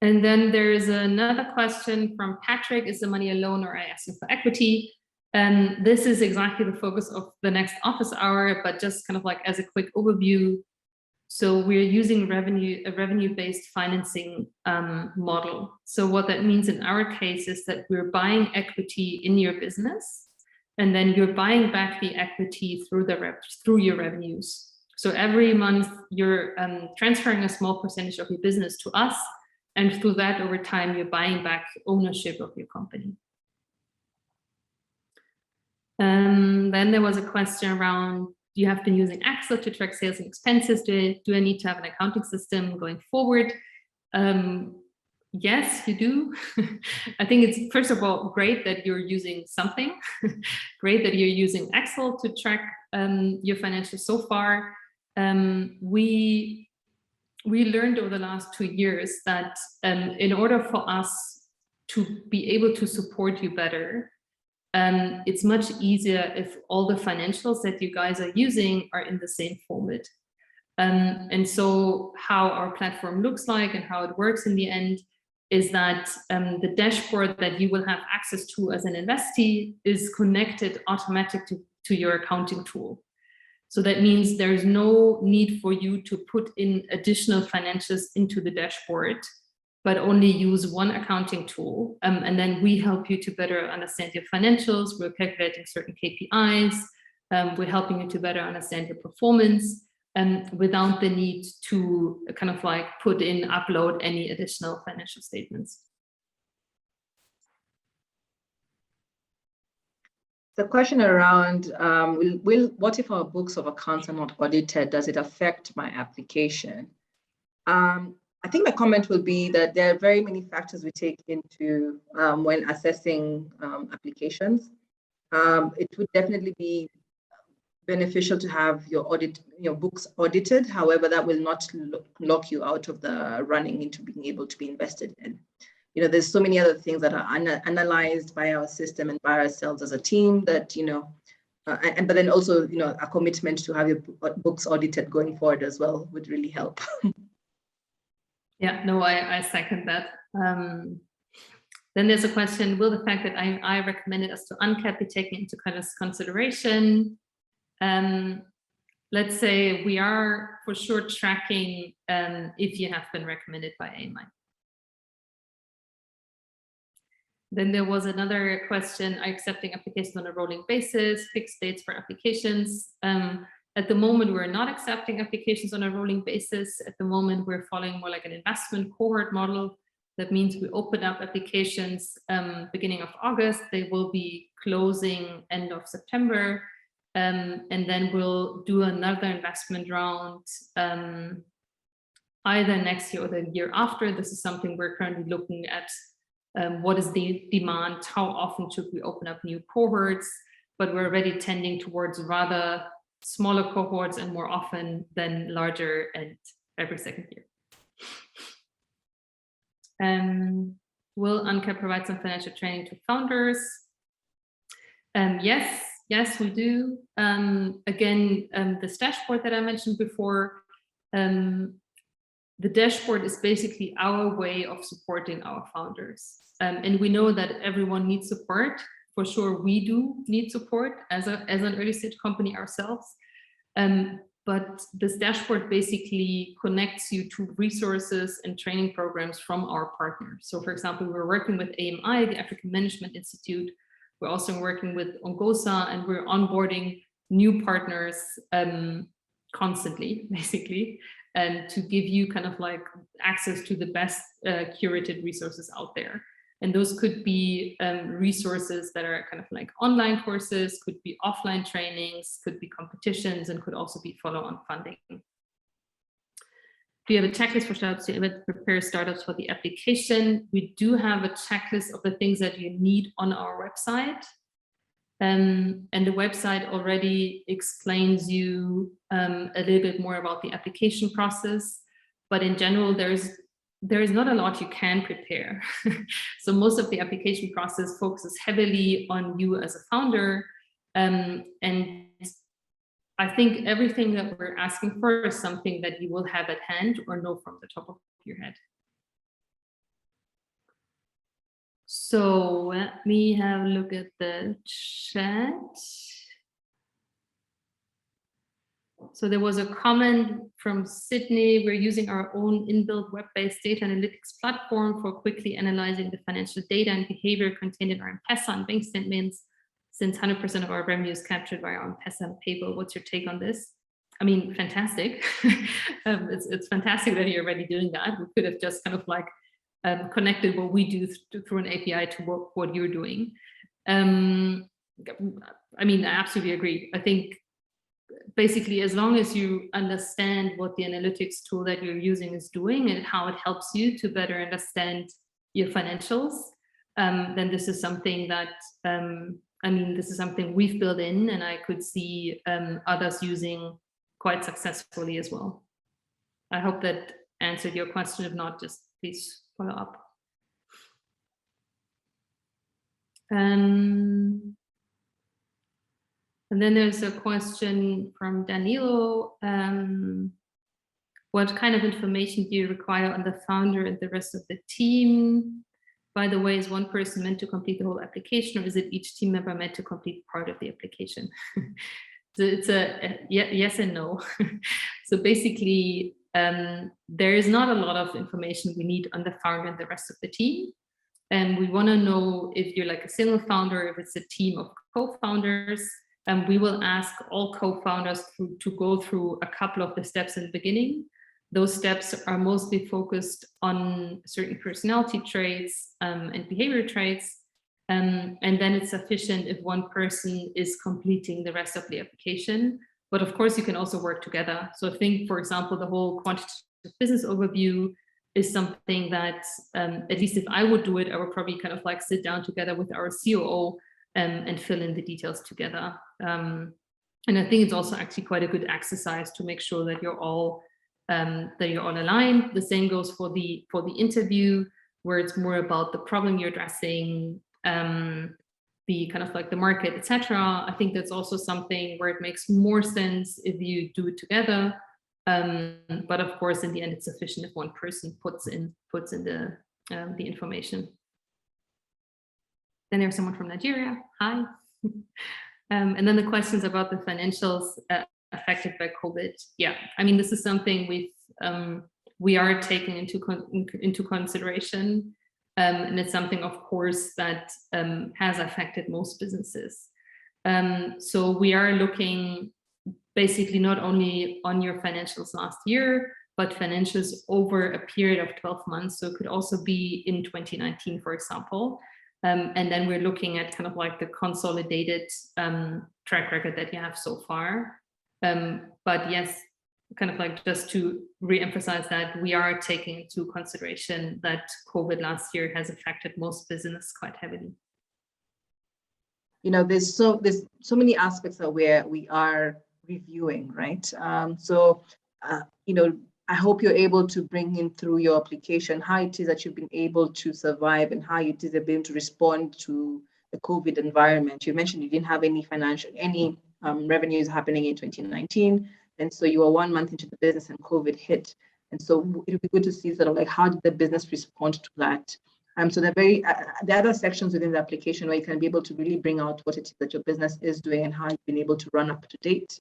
And then there's another question from Patrick: is the money a loan or are I asking for equity? And this is exactly the focus of the next office hour, but just kind of like as a quick overview. So we're using a revenue-based financing model. So what that means in our case is that we're buying equity in your business, and then you're buying back the equity through your revenues. So every month you're transferring a small percentage of your business to us, and through that, over time, you're buying back ownership of your company. Then there was a question around, you have been using Excel to track sales and expenses. Do I need to have an accounting system going forward? Yes, you do. I think it's, first of all, great that you're using something. Great that you're using Excel to track your financials so far. We learned over the last 2 years that in order for us to be able to support you better, it's much easier if all the financials that you guys are using are in the same format. And so how our platform looks like and how it works in the end is that the dashboard that you will have access to as an investee is connected automatically to your accounting tool. So that means there's no need for you to put in additional financials into the dashboard, but only use one accounting tool. And then we help you to better understand your financials. We're calculating certain KPIs. We're helping you to better understand your performance, without the need to kind of like upload any additional financial statements. The question around, what if our books of accounts are not audited? Does it affect my application? I think my comment will be that there are very many factors we take into when assessing applications. It would definitely be beneficial to have your books audited. However, that will not lock you out of the running into being able to be invested in. There's so many other things that are analyzed by our system and by ourselves as a team that, but then also, a commitment to have your books audited going forward as well would really help. Yeah, no, I second that. Then there's a question, will the fact that I recommended us to Anka be taken into consideration? Let's say we are for sure tracking if you have been recommended by AMI. Then there was another question, are you accepting applications on a rolling basis, fixed dates for applications? At the moment, we're not accepting applications on a rolling basis. At the moment, we're following more like an investment cohort model. That means we open up applications beginning of August. They will be closing end of September. And then we'll do another investment round either next year or the year after. This is something we're currently looking at. What is the demand? How often should we open up new cohorts? But we're already tending towards rather smaller cohorts and more often than larger and every second year. Will Anka provide some financial training to founders? Yes, we do. Again, this dashboard that I mentioned before, the dashboard is basically our way of supporting our founders. And we know that everyone needs support. For sure, we do need support as an early stage company ourselves. But this dashboard basically connects you to resources and training programs from our partners. So for example, we're working with AMI, the African Management Institute. We're also working with Ongosa, and we're onboarding new partners constantly, basically, and to give you kind of like access to the best curated resources out there. And those could be resources that are kind of like online courses, could be offline trainings, could be competitions, and could also be follow-on funding. Do you have a checklist for startups to prepare startups for the application? We do have a checklist of the things that you need on our website. And the website already explains you a little bit more about the application process. But in general, there is not a lot you can prepare. So most of the application process focuses heavily on you as a founder. And I think everything that we're asking for is something that you will have at hand or know from the top of your head. So let me have a look at the chat. So there was a comment from Sydney. We're using our own inbuilt web-based data analytics platform for quickly analyzing the financial data and behavior contained in our M-Pesa and bank statements, since 100% of our revenue is captured by our M-Pesa and PayPal. What's your take on this? I mean, fantastic. It's fantastic that you're already doing that. We could have just kind of like connected what we do through an API to what you're doing. I mean, I absolutely agree. I think basically, as long as you understand what the analytics tool that you're using is doing and how it helps you to better understand your financials, then this is something that, I mean, this is something we've built in, and I could see others using quite successfully as well. I hope that answered your question. If not, just please follow up. And then there's a question from Danilo. What kind of information do you require on the founder and the rest of the team? By the way, is one person meant to complete the whole application, or is it each team member meant to complete part of the application? So it's a yes and no. So basically, there is not a lot of information we need on the founder and the rest of the team. And we want to know if you're like a single founder, if it's a team of co-founders. We will ask all co-founders to go through a couple of the steps in the beginning. Those steps are mostly focused on certain personality traits and behavior traits. And then it's sufficient if one person is completing the rest of the application. But of course, you can also work together. So I think, for example, the whole quantitative business overview is something that, at least if I would do it, I would probably kind of like sit down together with our COO and fill in the details together. And I think it's also actually quite a good exercise to make sure that you're all aligned. The same goes for the interview, where it's more about the problem you're addressing, the kind of like the market, etc. I think that's also something where it makes more sense if you do it together. But of course, in the end, it's sufficient if one person puts in the information. Then there's someone from Nigeria. Hi. And then the questions about the financials affected by COVID. Yeah, I mean, this is something we are taking into consideration. And it's something, of course, that has affected most businesses. So we are looking basically not only on your financials last year, but financials over a period of 12 months. So it could also be in 2019, for example. And then we're looking at kind of like the consolidated track record that you have so far. But yes, kind of like just to re-emphasize that we are taking into consideration that COVID last year has affected most business quite heavily. You know, there's so many aspects that we are reviewing, right? You know, I hope you're able to bring in through your application how it is that you've been able to survive and how it is you've been able to respond to the COVID environment. You mentioned you didn't have any revenues happening in 2019. And so you were 1 month into the business and COVID hit. And so it would be good to see sort of like how did the business respond to that? So the other sections within the application where you can be able to really bring out what it is that your business is doing and how you've been able to run up to date.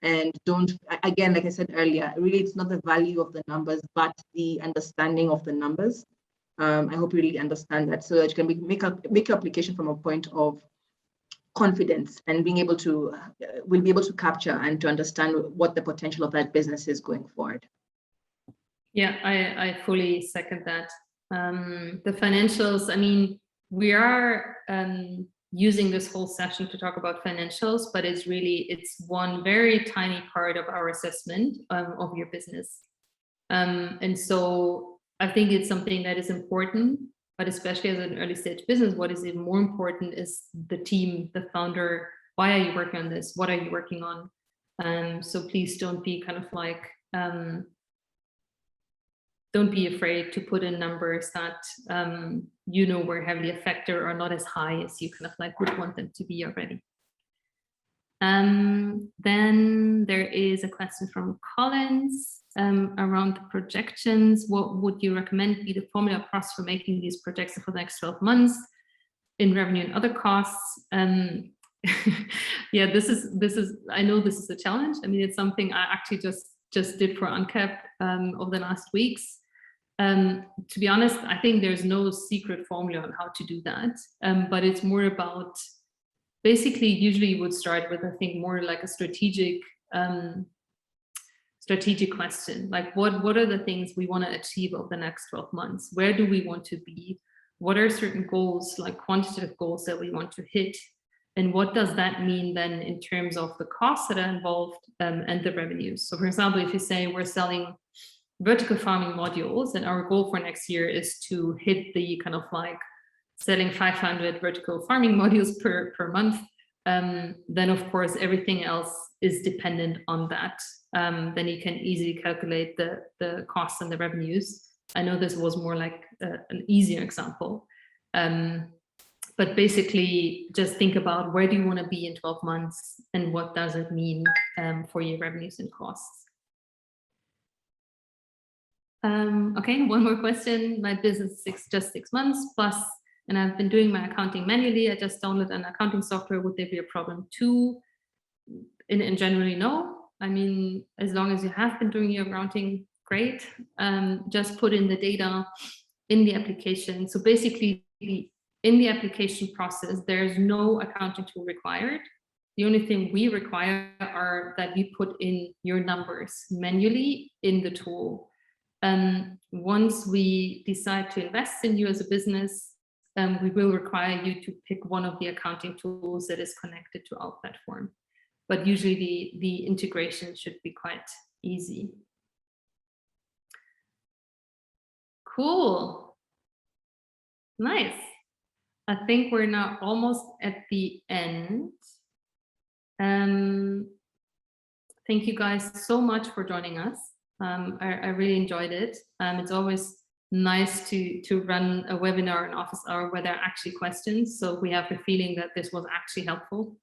And don't, again, like I said earlier, really it's not the value of the numbers, but the understanding of the numbers. I hope you really understand that so that you can make your application from a point of confidence and being able to, will be able to capture and to understand what the potential of that business is going forward. Yeah, I fully second that. The financials, I mean, we are using this whole session to talk about financials, but it's one very tiny part of our assessment of your business. And so I think it's something that is important, but especially as an early stage business, what is even more important is the team, the founder. Why are you working on this? What are you working on? So please don't be kind of like, don't be afraid to put in numbers that you know were heavily affected or not as high as you kind of like would want them to be already. Then there is a question from Collins around the projections. What would you recommend be the formula process for making these projections for the next 12 months? in revenue and other costs. Yeah, this is I know this is a challenge. I mean, it's something I actually just did for Anka over the last weeks. To be honest, I think there's no secret formula on how to do that, but it's more about, basically, usually you would start with, I think, more like a strategic question, like what are the things we want to achieve over the next 12 months? Where do we want to be? What are certain goals, like quantitative goals, that we want to hit? And what does that mean then in terms of the costs that are involved and the revenues? So for example, if you say we're selling vertical farming modules and our goal for next year is to hit the kind of like selling 500 vertical farming modules per month, then of course everything else is dependent on that. Then you can easily calculate the costs and the revenues. I know this was more like an easier example. But basically, just think about where do you want to be in 12 months and what does it mean for your revenues and costs. Okay, one more question. My business is just 6 months plus, and I've been doing my accounting manually. I just downloaded an accounting software. Would there be a problem too? In generally, no. I mean, as long as you have been doing your accounting, great. Just put in the data in the application. So basically, in the application process, there's no accounting tool required. The only thing we require are that you put in your numbers manually in the tool. Once we decide to invest in you as a business, we will require you to pick one of the accounting tools that is connected to our platform. But usually the integration should be quite easy. Cool. Nice. I think we're now almost at the end. Thank you guys so much for joining us. I really enjoyed it. It's always nice to run a webinar, an office hour, where there are actually questions. So we have the feeling that this was actually helpful.